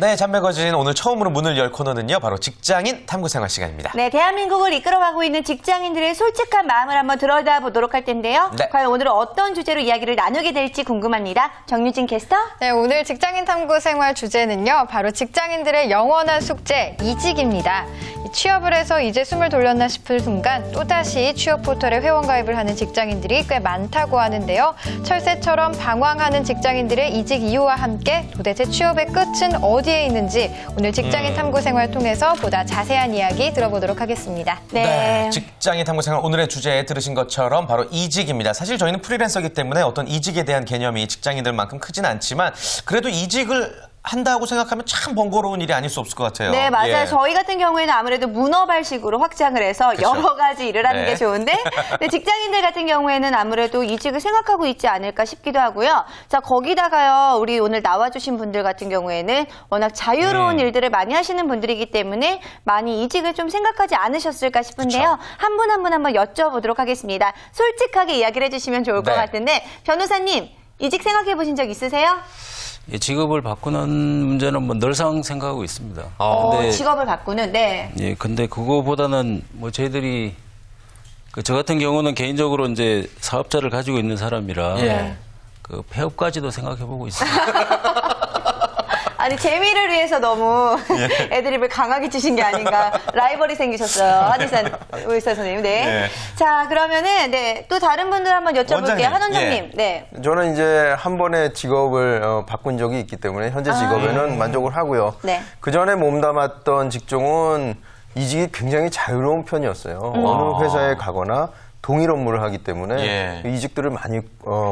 네, 잔매거진 오늘 처음으로 문을 열 코너는요. 바로 직장인 탐구생활 시간입니다. 네, 대한민국을 이끌어가고 있는 직장인들의 솔직한 마음을 한번 들여다보도록 할 텐데요. 네. 과연 오늘은 어떤 주제로 이야기를 나누게 될지 궁금합니다. 정유진 캐스터. 네, 오늘 직장인 탐구생활 주제는요. 바로 직장인들의 영원한 숙제, 이직입니다. 취업을 해서 이제 숨을 돌렸나 싶을 순간 또다시 취업 포털에 회원가입을 하는 직장인들이 꽤 많다고 하는데요. 철새처럼 방황하는 직장인들의 이직 이유와 함께 도대체 취업의 끝은 어디에 있는지 오늘 직장인 탐구생활 통해서 보다 자세한 이야기 들어보도록 하겠습니다. 네. 직장인 탐구생활 오늘의 주제에 들으신 것처럼 바로 이직입니다. 사실 저희는 프리랜서이기 때문에 어떤 이직에 대한 개념이 직장인들만큼 크진 않지만 그래도 이직을 한다고 생각하면 참 번거로운 일이 아닐 수 없을 것 같아요. 네, 맞아요. 예. 저희 같은 경우에는 아무래도 문어발식으로 확장을 해서 그쵸. 여러 가지 일을 하는 네. 게 좋은데 근데 직장인들 같은 경우에는 아무래도 이직을 생각하고 있지 않을까 싶기도 하고요. 자, 거기다가요. 우리 오늘 나와주신 분들 같은 경우에는 워낙 자유로운 일들을 많이 하시는 분들이기 때문에 많이 이직을 좀 생각하지 않으셨을까 싶은데요. 한 분 한 분 한번 여쭤보도록 하겠습니다. 솔직하게 이야기를 해주시면 좋을 것 네. 같은데 변호사님, 이직 생각해 보신 적 있으세요? 예, 직업을 바꾸는 문제는 뭐 늘상 생각하고 있습니다. 근데, 직업을 바꾸는, 네. 예, 근데 그거보다는 뭐 저희들이 저 같은 경우는 개인적으로 이제 사업자를 가지고 있는 사람이라 예. 그 폐업까지도 생각해보고 있습니다. 아니, 재미를 위해서 너무 애드립을 강하게 치신 게 아닌가. 라이벌이 생기셨어요. 한의사 의사 선생님. 네. 네. 자, 그러면은, 네. 또 다른 분들 한번 여쭤볼게요. 원장님. 한 원장님. 예. 네. 저는 이제 한 번에 직업을 바꾼 적이 있기 때문에 현재 직업에는 만족을 하고요. 네. 그 전에 몸담았던 직종은 이직이 굉장히 자유로운 편이었어요. 어느 회사에 가거나 동일 업무를 하기 때문에 예. 이직들을 많이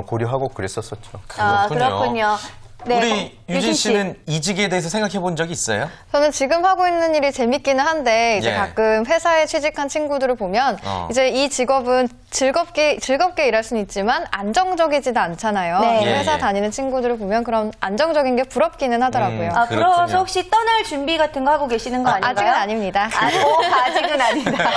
고려하고 그랬었었죠. 아, 그렇군요. 네. 우리 유진 씨는 이직에 대해서 생각해 본 적이 있어요? 저는 지금 하고 있는 일이 재밌기는 한데 이제 예. 가끔 회사에 취직한 친구들을 보면 이제 이 직업은 즐겁게 일할 수는 있지만 안정적이지도 않잖아요. 네. 회사 예. 다니는 친구들을 보면 그럼 안정적인 게 부럽기는 하더라고요. 아, 부러워서 그렇군요. 혹시 떠날 준비 같은 거 하고 계시는 거 아닌가요? 아직은 아닙니다. 아직은 아니다.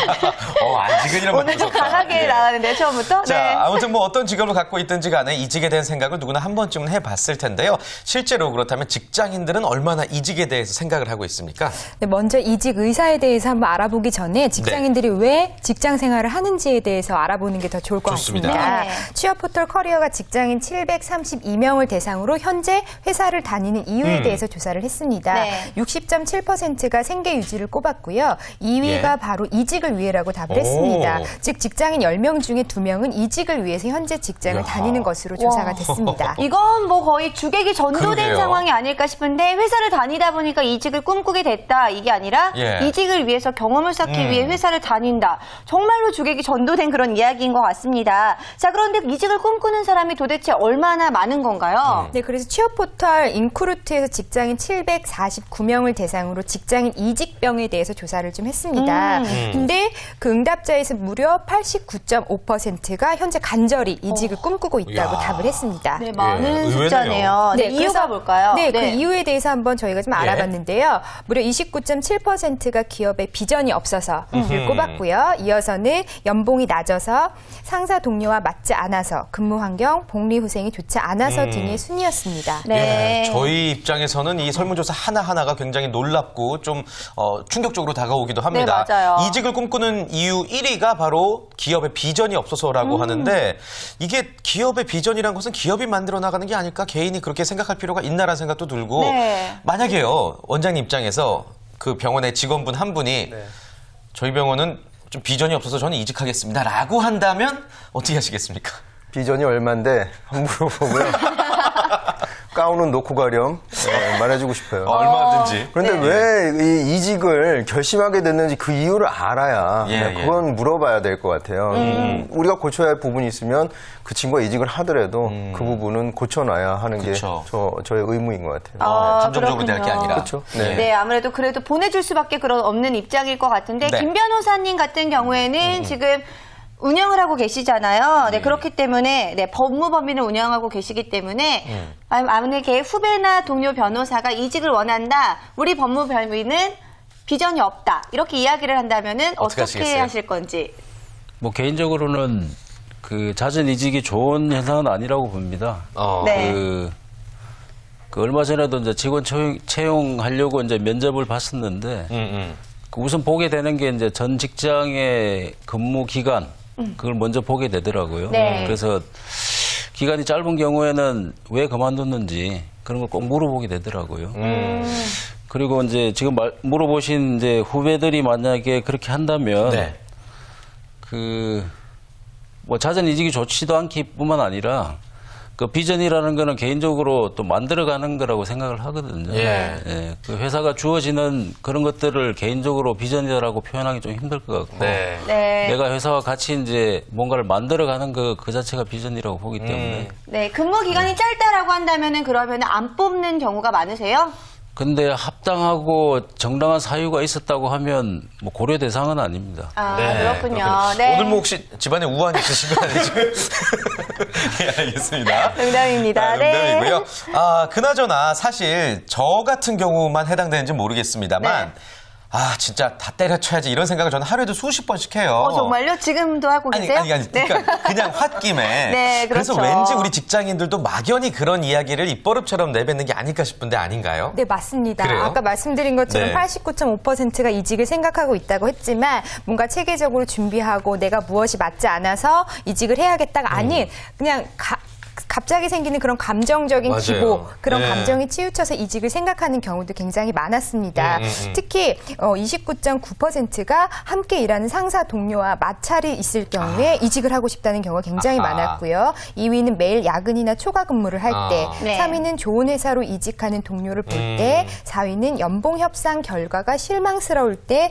아직은 오늘 좀 강하게 나가는데 처음부터? 자, 네. 아무튼 뭐 어떤 직업을 갖고 있든지 간에 이직에 대한 생각을 누구나 한 번쯤은 해봤을 텐데요. 실제로 그렇다면 직장인들은 얼마나 이직에 대해서 생각을 하고 있습니까? 네, 먼저 이직 의사에 대해서 한번 알아보기 전에 직장인들이 왜 직장 생활을 하는지에 대해서 알아보는 게 더 좋을 것 좋습니다. 같습니다. 네. 취업 포털 커리어가 직장인 732명을 대상으로 현재 회사를 다니는 이유에 대해서 조사를 했습니다. 네. 60.7%가 생계 유지를 꼽았고요. 2위가 예. 바로 이직을 위해라고 답을 오. 했습니다. 즉 직장인 10명 중에 2명은 이직을 위해서 현재 직장을 이야. 다니는 것으로 조사가 됐습니다. 이건 뭐 거의 주객이 전도된 그러게요. 상황이 아닐까 싶은데 회사를 다니다 보니까 이직을 꿈꾸게 됐다 이게 아니라 예. 이직을 위해서 경험을 쌓기 위해 회사를 다닌다. 정말로 주객이 전도된 그런 이야기인 것 같습니다. 자, 그런데 이직을 꿈꾸는 사람이 도대체 얼마나 많은 건가요? 네, 그래서 취업 포털 인크루트에서 직장인 749명을 대상으로 직장인 이직병에 대해서 조사를 좀 했습니다. 근데 그 응답자에서 무려 89.5%가 현재 간절히 이직을 꿈꾸고 있다고 이야. 답을 했습니다. 네, 많은 의외네요. 숫자네요. 네, 이유가 그래서- 뭘까요? 네, 그 이유에 대해서 한번 저희가 좀 예. 알아봤는데요. 무려 29.7%가 기업에 비전이 없어서를 꼽았고요. 이어서는 연봉이 낮아서 상사 동료와 맞지 않아서 근무 환경, 복리 후생이 좋지 않아서 등의 순이었습니다. 네. 예, 저희 입장에서는 이 설문조사 하나하나가 굉장히 놀랍고 좀 충격적으로 다가오기도 합니다. 네, 맞아요. 이직을 꿈꾸는 이유 1위가 바로 기업의 비전이 없어서라고 하는데 이게 기업의 비전이란 것은 기업이 만들어 나가는 게 아닐까 개인이 그렇게 생각할 필요가 있나라는 생각도 들고 네. 만약에요. 원장님 입장에서 그 병원의 직원분 한 분이 저희 병원은 좀 비전이 없어서 저는 이직하겠습니다 라고 한다면 어떻게 하시겠습니까? 비전이 얼만데 함부로 보고요. 가운은 놓고 가렴 말해주고 싶어요. 얼마든지. 그런데 왜 이 이직을 결심하게 됐는지 그 이유를 알아야 그건 물어봐야 될 것 같아요. 우리가 고쳐야 할 부분이 있으면 그 친구가 이직을 하더라도 그 부분은 고쳐놔야 하는 그쵸. 게 저의 의무인 것 같아요. 감정적으로 대할 게 아니라. 그렇죠. 네. 네, 아무래도 그래도 보내줄 수밖에 없는 입장일 것 같은데 네. 김 변호사님 같은 경우에는 지금 운영을 하고 계시잖아요. 네, 그렇기 때문에 네, 법무법인을 운영하고 계시기 때문에 만약에 후배나 동료 변호사가 이직을 원한다. 우리 법무법인은 비전이 없다. 이렇게 이야기를 한다면은 어떻게 하시겠어요? 하실 건지. 뭐 개인적으로는 그 잦은 이직이 좋은 현상은 아니라고 봅니다. 네. 그 얼마 전에도 이제 직원 채용하려고 이제 면접을 봤었는데 그 우선 보게 되는 게 이제 전 직장의 근무 기간 그걸 먼저 보게 되더라고요. 네. 그래서 기간이 짧은 경우에는 왜 그만뒀는지 그런 걸 꼭 물어보게 되더라고요. 그리고 이제 지금 물어보신 이제 후배들이 만약에 그렇게 한다면 네. 그 뭐 잦은 이직이 좋지도 않기뿐만 아니라 그 비전이라는 거는 개인적으로 또 만들어가는 거라고 생각을 하거든요. 예. 예, 그 회사가 주어지는 그런 것들을 개인적으로 비전이라고 표현하기 좀 힘들 것 같고 네. 네. 내가 회사와 같이 이제 뭔가를 만들어가는 그 자체가 비전이라고 보기 때문에. 네, 근무 기간이 짧다라고 한다면은 그러면 안 뽑는 경우가 많으세요? 근데 합당하고 정당한 사유가 있었다고 하면 뭐 고려 대상은 아닙니다. 아, 네, 그렇군요. 그렇군요. 네. 오늘 뭐 혹시 집안에 우환 있으신 거 아니죠? 네, 알겠습니다. 농담입니다. 네. 농담이고요. 아, 그나저나 사실 저 같은 경우만 해당되는지 모르겠습니다만 네. 아, 진짜 다 때려쳐야지 이런 생각을 저는 하루에도 수십 번씩 해요. 정말요? 지금도 하고 계세요? 아니. 그러니까 그냥 홧김에. 네, 그래서 그렇죠. 왠지 우리 직장인들도 막연히 그런 이야기를 입버릇처럼 내뱉는 게 아닐까 싶은데 아닌가요? 네, 맞습니다. 그래요? 아까 말씀드린 것처럼 네. 89.5%가 이직을 생각하고 있다고 했지만 뭔가 체계적으로 준비하고 내가 무엇이 맞지 않아서 이직을 해야겠다가 아닌 그냥 갑자기 생기는 그런 감정적인 맞아요. 기복, 그런 네. 감정이 치우쳐서 이직을 생각하는 경우도 굉장히 많았습니다. 특히 29.9%가 함께 일하는 상사 동료와 마찰이 있을 경우에 이직을 하고 싶다는 경우가 굉장히 아하. 많았고요. 2위는 매일 야근이나 초과 근무를 할 때, 네. 3위는 좋은 회사로 이직하는 동료를 볼 때, 4위는 연봉 협상 결과가 실망스러울 때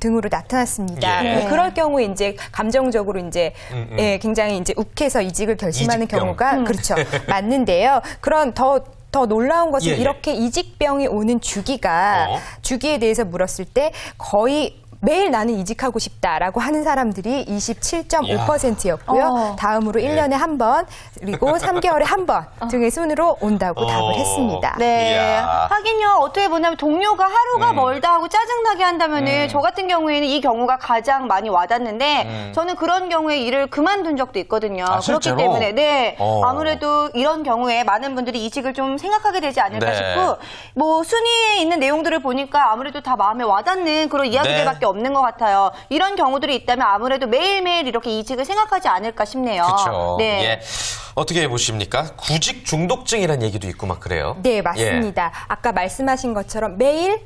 등으로 나타났습니다. 예. 네, 그럴 경우에 이제 감정적으로 이제 예, 굉장히 이제 욱해서 이직을 결심하는 이직병. 경우가 그렇죠. 맞는데요. 그런 더 놀라운 것은 예. 이렇게 이직병이 오는 주기에 대해서 물었을 때 거의 매일 나는 이직하고 싶다라고 하는 사람들이 27.5%였고요. 다음으로 1년에 한 번, 그리고 3개월에 한 번 등의 순으로 온다고 답을 했습니다. 네. 이야. 하긴요, 어떻게 보냐면 동료가 하루가 멀다 하고 짜증나게 한다면은 저 같은 경우에는 이 경우가 가장 많이 와닿는데 저는 그런 경우에 일을 그만둔 적도 있거든요. 아, 그렇기 실제로? 때문에, 네. 어. 아무래도 이런 경우에 많은 분들이 이직을 좀 생각하게 되지 않을까 네. 싶고, 뭐 순위에 있는 내용들을 보니까 아무래도 다 마음에 와닿는 그런 이야기들밖에 없는 것 같아요. 이런 경우들이 있다면 아무래도 매일매일 이렇게 이직을 생각하지 않을까 싶네요. 그렇죠. 네. 예. 어떻게 보십니까? 구직 중독증이라는 얘기도 있고 막 그래요. 네, 맞습니다. 아까 말씀하신 것처럼 매일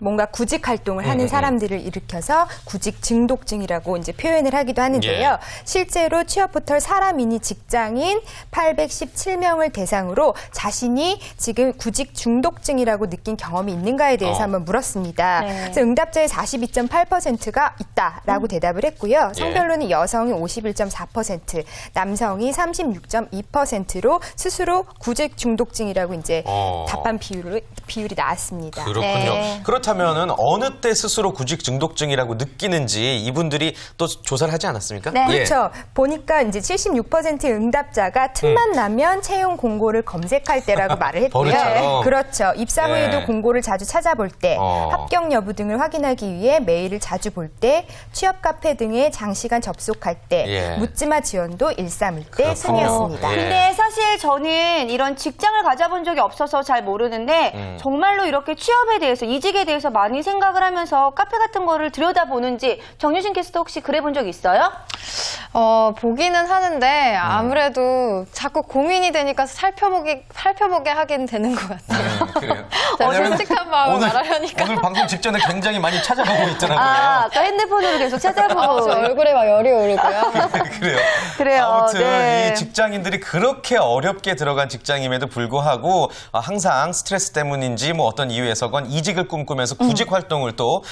뭔가 구직 활동을 하는 사람들을 일으켜서 구직 중독증이라고 이제 표현을 하기도 하는데요. 예. 실제로 취업 포털 사람이니 직장인 817명을 대상으로 자신이 지금 구직 중독증이라고 느낀 경험이 있는가에 대해서 한번 물었습니다. 네. 그래서 응답자의 42.8%가 있다라고 대답을 했고요. 성별로는 여성이 51.4%, 남성이 36.2%로 스스로 구직 중독증이라고 이제 답한 비율이 나왔습니다. 그렇군요. 네. 그렇다면은 어느 때 스스로 구직 중독증이라고 느끼는지 이분들이 또 조사를 하지 않았습니까? 네. 그렇죠. 보니까 이제 76%의 응답자가 틈만 나면 채용 공고를 검색할 때라고 말을 했고요. 버릇처럼. 그렇죠. 입사 후에도 예. 공고를 자주 찾아볼 때, 합격 여부 등을 확인하기 위해 메일을 자주 볼 때, 취업 카페 등에 장시간 접속할 때, 예. 묻지마 지원도 131대 그렇군요. 순이었습니다. 예. 근데 사실 저는 이런 직장을 가져본 적이 없어서 잘 모르는데 정말로 이렇게 취업에 대해서 이직에 대해서 많이 생각을 하면서 카페 같은 거를 들여다보는지 정유신 캐스터 혹시 그래 본 적 있어요? 보기는 하는데 아무래도 자꾸 고민이 되니까 살펴보게 하긴 되는 것 같아요. 그래요. 솔직한 마음을 말하려니까. 오늘 방송 직전에 굉장히 많이 찾아보고 있더라고요. 아까 핸드폰으로 계속 찾아보고. 저 얼굴에 막 열이 오르고요. 그래요. 그래요. 아무튼 네. 이 직장인들이 그렇게 어렵게 들어간 직장임에도 불구하고 항상 스트레스 때문인지 뭐 어떤 이유에서건 이직을 꿈꾸면서 구직 활동을 또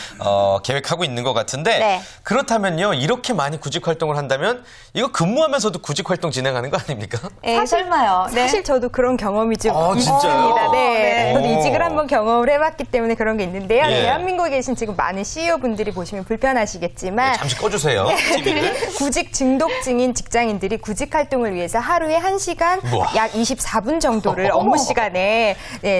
계획하고 있는 것 같은데 네. 그렇다면요 이렇게 많이 구직 활동을 한다면 이거 근무하면서도 구직 활동 진행하는 거 아닙니까? 설마요. 네. 사실 저도 그런 경험이 좀 진짜요? 있습니다. 네. 저도 오. 이직을 한번 경험을 해봤기 때문에 그런 게 있는데요. 예. 대한민국에 계신 지금 많은 CEO분들이 보시면 불편하시겠지만 잠시 꺼주세요. TV를. 구직 중독증인 직장인들이 구직 활동을 위해서 하루에 1시간 우와. 약 24분 정도를 업무 시간에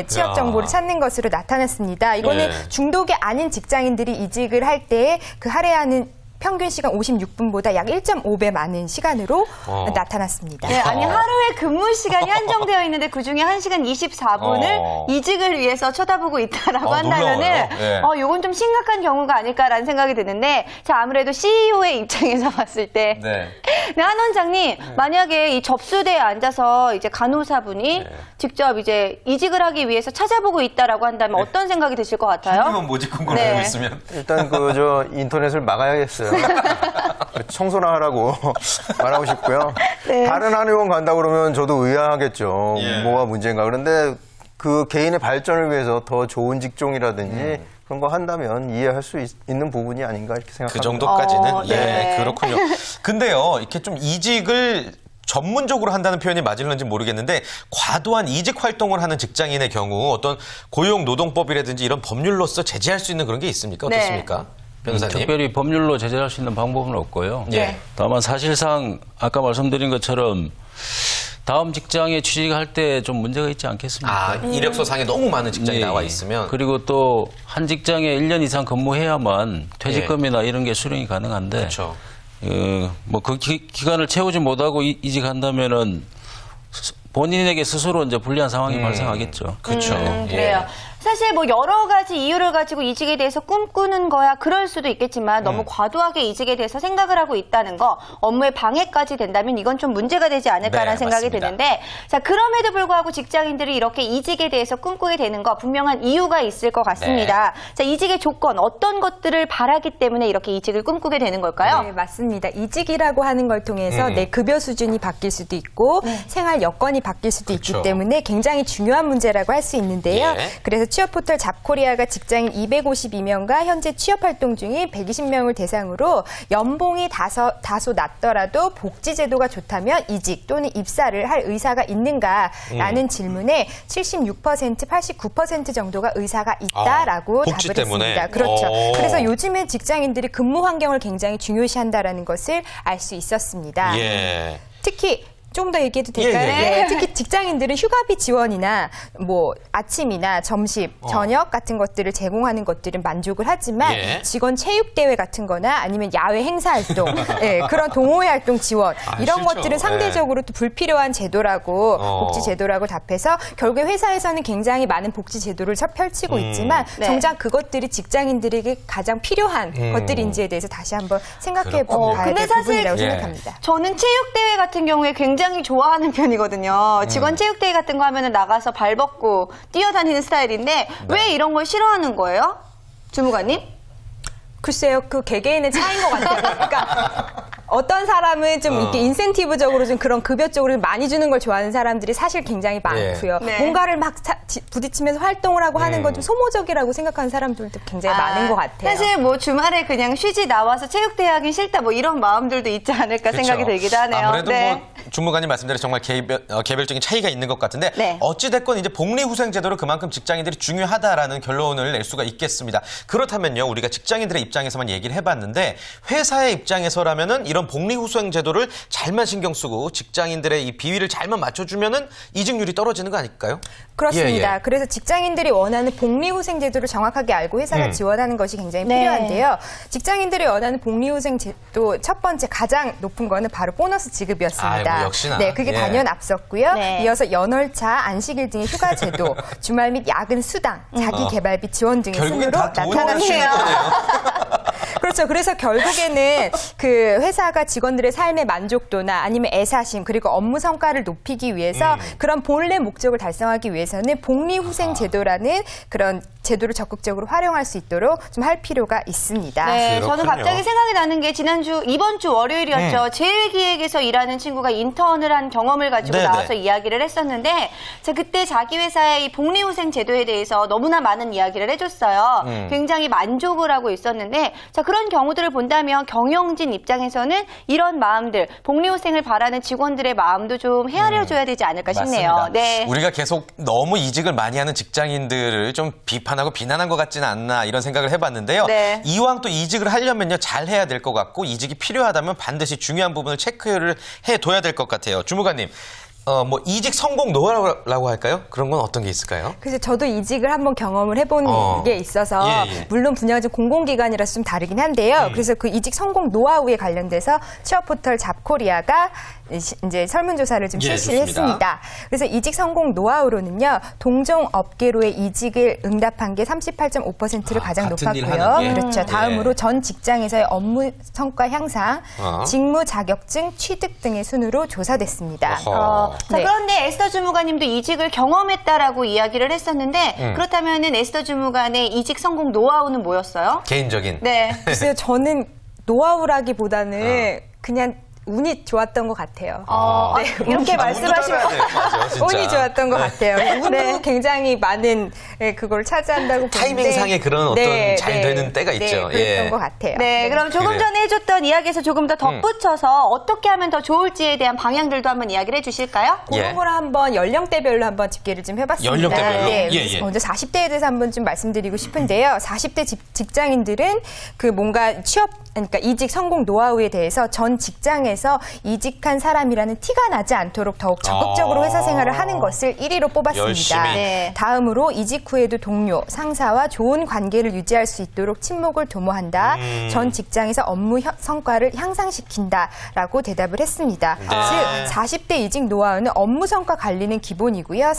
취업 야. 정보를 찾는 것으로 나타났습니다. 이거는 네. 중독이 아닌 직장인들이 이직을 할 때 그 할애하는 평균 시간 56분보다 약 1.5배 많은 시간으로 나타났습니다. 네, 아니 하루에 근무 시간이 한정되어 있는데 그중에 1시간 24분을 이직을 위해서 쳐다보고 있다라고 한다면은 네. 이건 좀 심각한 경우가 아닐까라는 생각이 드는데 자 아무래도 CEO의 입장에서 봤을 때 네. 네, 한 원장님 만약에 이 접수대에 앉아서 이제 간호사분이 직접 이제 이직을 하기 위해서 찾아보고 있다라고 한다면 어떤 생각이 드실 것 같아요? 힘은 모집 공고를 네. 하고 있으면. 일단 인터넷을 막아야겠어요. 청소나 하라고 말하고 싶고요. 네. 다른 한의원 간다 그러면 저도 의아하겠죠. 예. 뭐가 문제인가. 그런데 그 개인의 발전을 위해서 더 좋은 직종이라든지 그런 거 한다면 이해할 수 있는 부분이 아닌가 이렇게 생각합니다. 그 정도까지는 네. 그렇군요. 근데요, 이렇게 좀 이직을 전문적으로 한다는 표현이 맞을는지 모르겠는데 과도한 이직 활동을 하는 직장인의 경우 어떤 고용노동법이라든지 이런 법률로서 제재할 수 있는 그런 게 있습니까? 어떻습니까? 변호사님. 특별히 법률로 제재할 수 있는 방법은 없고요. 예. 다만 사실상 아까 말씀드린 것처럼 다음 직장에 취직할 때 좀 문제가 있지 않겠습니까? 이력서상에 너무 많은 직장이 예. 나와 있으면. 그리고 또 한 직장에 1년 이상 근무해야만 퇴직금이나 이런 게 수령이 가능한데 그렇죠. 뭐 그 기간을 채우지 못하고 이직한다면은 본인에게 스스로 이제 불리한 상황이 발생하겠죠. 그렇죠. 그래요. 사실 뭐 여러 가지 이유를 가지고 이직에 대해서 꿈꾸는 거야 그럴 수도 있겠지만 너무 과도하게 이직에 대해서 생각을 하고 있다는 거 업무에 방해까지 된다면 이건 좀 문제가 되지 않을까라는 네, 생각이 맞습니다. 드는데 자 그럼에도 불구하고 직장인들이 이렇게 이직에 대해서 꿈꾸게 되는 거 분명한 이유가 있을 것 같습니다. 자 이직의 조건 어떤 것들을 바라기 때문에 이렇게 이직을 꿈꾸게 되는 걸까요? 네, 맞습니다. 이직이라고 하는 걸 통해서 내 급여 수준이 바뀔 수도 있고 생활 여건이 바뀔 수도 그렇죠. 있기 때문에 굉장히 중요한 문제라고 할 수 있는데요. 예. 그래서 취업 포털 잡코리아가 직장인 252명과 현재 취업 활동 중인 120명을 대상으로 연봉이 다소 낮더라도 복지 제도가 좋다면 이직 또는 입사를 할 의사가 있는가라는 질문에 76%, 89% 정도가 의사가 있다라고 복지 답을 때문에? 했습니다. 그렇죠. 오. 그래서 요즘에 직장인들이 근무 환경을 굉장히 중요시한다라는 것을 알 수 있었습니다. 예. 특히 좀 더 얘기해도 될까요? 예, 예. 네, 특히 직장인들은 휴가비 지원이나 뭐 아침이나 점심, 저녁 같은 것들을 제공하는 것들은 만족을 하지만 예. 직원 체육대회 같은 거나 아니면 야외 행사 활동, 예, 그런 동호회 활동 지원 이런 싫죠. 것들은 상대적으로 또 불필요한 제도라고 복지 제도라고 답해서 결국에 회사에서는 굉장히 많은 복지 제도를 펼치고 있지만 네. 정작 그것들이 직장인들에게 가장 필요한 것들인지에 대해서 다시 한번 생각해 봐야 근데 될 사실 부분이라고 예. 생각합니다. 저는 체육대회 같은 경우에 굉장히 좋아하는 편이거든요. 직원 체육대회 같은 거 하면은 나가서 발 벗고 뛰어다니는 스타일인데 왜 이런 걸 싫어하는 거예요? 주무관님? 글쎄요, 그 개개인의 차이인 것 같아요. 그러니까 어떤 사람은 좀 이렇게 인센티브적으로 좀 그런 급여 쪽으로 많이 주는 걸 좋아하는 사람들이 사실 굉장히 많고요. 네. 뭔가를 막 부딪히면서 활동을 하고 하는 건 좀 소모적이라고 생각하는 사람들도 굉장히 많은 것 같아요. 사실 뭐 주말에 그냥 쉬지 나와서 체육대회 하긴 싫다 뭐 이런 마음들도 있지 않을까 생각이 들기도 하네요. 아무래도 네. 뭐 주무관님 말씀대로 정말 개별적인 차이가 있는 것 같은데 네. 어찌됐건 이제 복리후생제도를 그만큼 직장인들이 중요하다라는 결론을 낼 수가 있겠습니다. 그렇다면요, 우리가 직장인들의 입장에서만 얘기를 해봤는데 회사의 입장에서라면은 이런 복리후생제도를 잘만 신경 쓰고 직장인들의 이 비위를 잘만 맞춰주면은 이직률이 떨어지는 거 아닐까요? 그렇습니다. 예, 예. 그래서 직장인들이 원하는 복리후생제도를 정확하게 알고 회사가 지원하는 것이 굉장히 네. 필요한데요. 직장인들이 원하는 복리후생제도 첫 번째 가장 높은 거는 바로 보너스 지급이었습니다. 아이고, 역시나. 네, 그게 예. 단연 앞섰고요. 네. 이어서 연월차, 안식일 등의 휴가제도, 주말 및 야근 수당, 자기개발비 지원 등의 결국엔 순으로 다 돈을 주는 나타났네요. 거네요. 그렇죠. 그래서 결국에는 그 회사가 직원들의 삶의 만족도나 아니면 애사심 그리고 업무 성과를 높이기 위해서 그런 본래 목적을 달성하기 위해서는 복리후생 제도라는 그런 제도를 적극적으로 활용할 수 있도록 좀 할 필요가 있습니다. 네, 그렇군요. 저는 갑자기 생각이 나는 게 이번 주 월요일이었죠. 제일기획에서 일하는 친구가 인턴을 한 경험을 가지고 네네. 나와서 이야기를 했었는데, 자, 그때 자기 회사의 이 복리후생 제도에 대해서 너무나 많은 이야기를 해줬어요. 굉장히 만족을 하고 있었는데, 자, 그런 경우들을 본다면 경영진 입장에서는 이런 마음들, 복리후생을 바라는 직원들의 마음도 좀 헤아려줘야 되지 않을까 싶네요. 맞습니다. 네. 우리가 계속 너무 이직을 많이 하는 직장인들을 좀 비판하고 비난한 것 같지는 않나 이런 생각을 해봤는데요. 네. 이왕 또 이직을 하려면요, 잘 해야 될 것 같고 이직이 필요하다면 반드시 중요한 부분을 체크를 해둬야 될 것 같아요. 주무관님, 뭐 이직 성공 노하우라고 할까요? 그런 건 어떤 게 있을까요? 그래서 저도 이직을 한번 경험을 해본 게 있어서 예. 물론 분야가 좀 공공기관이라서 좀 다르긴 한데요. 그래서 그 이직 성공 노하우에 관련돼서 취업 포털 잡코리아가 이제 설문조사를 좀 예, 실시를 좋습니다. 했습니다. 그래서 이직 성공 노하우로는요, 동종 업계로의 이직을 응답한 게 38.5%를 가장 같은 일 높았고요. 하는 게. 그렇죠. 다음으로 전 직장에서의 업무 성과 향상, 직무 자격증 취득 등의 순으로 조사됐습니다. 자, 네. 그런데 에스더 주무관님도 이직을 경험했다라고 이야기를 했었는데 그렇다면은 에스더 주무관의 이직 성공 노하우는 뭐였어요? 개인적인. 네. 글쎄요, 저는 노하우라기보다는 그냥 운이 좋았던 것 같아요. 이렇게 말씀하시면 운이 좋았던 것 같아요. 운도 네. 굉장히 많은 그걸 차지한다고 보는데 타이밍상의 그런 어떤 잘 되는 때가 있죠. 네, 그랬던 것 같아요. 네, 그럼 조금 그래요. 전에 해줬던 이야기에서 조금 더 덧붙여서 어떻게 하면 더 좋을지에 대한 방향들도 한번 이야기를 해주실까요? 예. 그런 걸 한번 연령대별로 한번 집계를 좀 해봤습니다. 연령대별로? 네, 예, 예. 먼저 40대에 대해서 한번 좀 말씀드리고 싶은데요. 40대 직장인들은 그 뭔가 그러니까 이직 성공 노하우에 대해서 전 직장에서 이직한 사람이라는 티가 나지 않도록 더욱 적극적으로 회사 생활을 하는 것을 1위로 뽑았습니다. 열심히. 네. 다음으로 이직 후에도 동료, 상사와 좋은 관계를 유지할 수 있도록 친목을 도모한다. 전 직장에서 업무 성과를 향상시킨다라고 대답을 했습니다. 네. 즉 40대 이직 노하우는 업무 성과 관리는 기본이고요.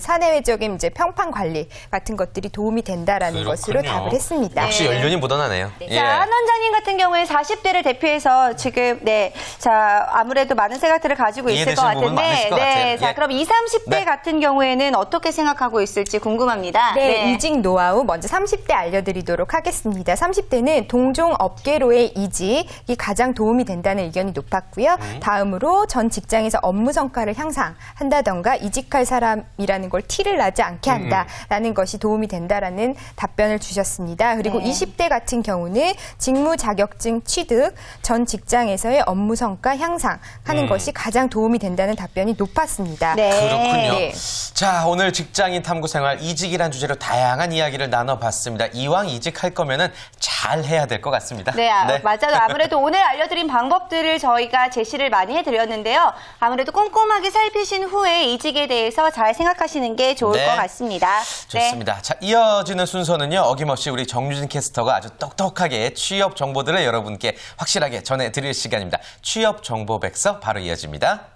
사내외적인 이제 평판 관리 같은 것들이 도움이 된다라는 것으로 그렇군요. 답을 했습니다. 역시 연륜이 묻어나네요. 예. 자, 한 원장님 같은 경우에 40대를 대표해서 지금 자 아무래도 많은 생각들을 가지고 있을 것 이해되시는 부분 같은데, 많으실 것 같아요. 자 예. 그럼 20, 30대 네. 같은 경우에는 어떻게 생각하고 있을지 궁금합니다. 네, 이직 노하우 먼저 30대 알려드리도록 하겠습니다. 30대는 동종 업계로의 이직이 가장 도움이 된다는 의견이 높았고요. 다음으로 전 직장에서 업무 성과를 향상한다던가 이직할 사람이라는 걸 티를 나지 않게 한다라는 것이 도움이 된다라는 답변을 주셨습니다. 그리고 20대 같은 경우는 직무 자격증 취득, 전 직장에서의 업무 성과 향상하는 것이 가장 도움이 된다는 답변이 높았습니다. 네. 그렇군요. 네. 자, 오늘 직장인 탐구 생활 이직이란 주제로 다양한 이야기를 나눠봤습니다. 이왕 이직할 거면은 잘 해야 될 것 같습니다. 네, 맞아요. 아무래도 오늘 알려드린 방법들을 저희가 제시를 많이 해드렸는데요. 아무래도 꼼꼼하게 살피신 후에 이직에 대해서 잘 생각하시는 게 좋을 네. 것 같습니다. 좋습니다. 자, 이어지는 순서는요. 어김없이 우리 정유진 캐스터가 아주 똑똑하게 취업 정보들을 여러분께 확실하게 전해드릴 시간입니다. 취업 정보 백서 바로 이어집니다.